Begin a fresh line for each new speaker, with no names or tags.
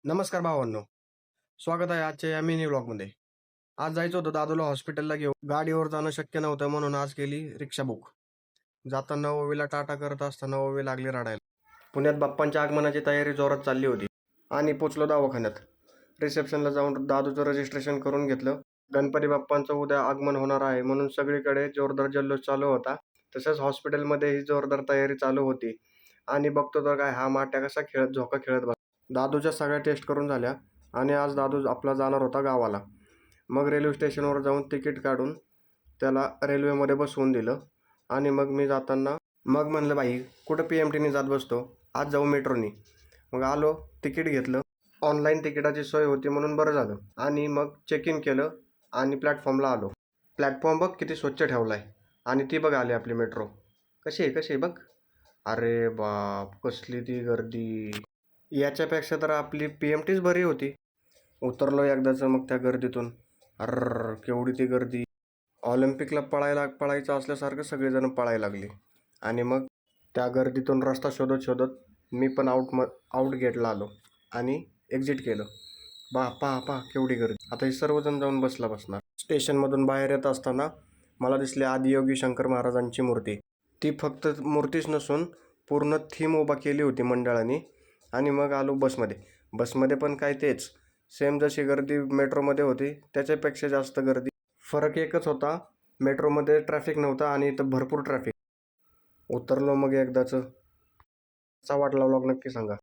नमस्कार भावांनो, स्वागत आहे आजच्या या मिनी व्लॉगमध्ये. आज जायचं होतं दादूला हॉस्पिटलला घेऊन. गाडीवर जाणं शक्य नव्हतं म्हणून आज केली रिक्षा बुक. जाताना ओवीला टाटा करत असताना ओवी लागली रडायला. पुण्यात बाप्पांच्या आगमनाची तयारी जोरात चालली होती आणि पोचलो दवाखान्यात. रिसेप्शनला जाऊन दादूचं रजिस्ट्रेशन करून घेतलं. गणपती बाप्पांचं उद्या आगमन होणार आहे म्हणून सगळीकडे जोरदार जल्लोष चालू होता. तसंच हॉस्पिटलमध्येही जोरदार तयारी चालू होती आणि बघतो तर काय हा माट्या कसा खेळत झोका खेळत बस. दादूच्या सगळ्या टेस्ट करून झाल्या आणि आज दादू आपला जाणार होता गावाला. मग रेल्वे स्टेशनवर जाऊन तिकीट काढून त्याला रेल्वेमध्ये बसवून दिलं आणि मग मी जाताना मग म्हणलं बाई कुठं PMTने जात बसतो, आज जाऊ मेट्रोनी. मग आलो, तिकीट घेतलं. ऑनलाईन तिकिटाची सोय होती म्हणून बरं झालं. आणि मग चेक इन केलं आणि प्लॅटफॉर्मला आलो. प्लॅटफॉर्म बघ किती स्वच्छ ठेवला आहे आणि ती बघ आली आपली मेट्रो. कशी आहे बघ. अरे बाप कसली ती गर्दी. याच्यापेक्षा तर आपली PMTच बरी होती. उतरलो एकदाचं मग त्या गर्दीतून. अर्र केवढी ती गर्दी. ऑलिम्पिकला पळायचं असल्यासारखं सगळेजण पळायला लागले. आणि मग त्या गर्दीतून रस्ता शोधत शोधत मी पण आउट गेटला आलो आणि एक्झिट केलं. पहा केवढी गर्दी. आता हे सर्वजण जाऊन बसणार. स्टेशनमधून बाहेर येत असताना मला दिसली आदियोगी शंकर महाराजांची मूर्ती. ती फक्त मूर्तीच नसून पूर्ण थीम उभा केली होती मंडळाने. आणि मग आलो बसमध्ये पण काय तेच सेम जशी गर्दी मेट्रोमध्ये होती त्याच्यापेक्षा जास्त गर्दी. फरक एकच होता, मेट्रोमध्ये ट्रॅफिक नव्हता आणि इथं भरपूर ट्रॅफिक. उतरलो मग एकदाचं. कसा वाटला व्लॉग नक्की सांगा.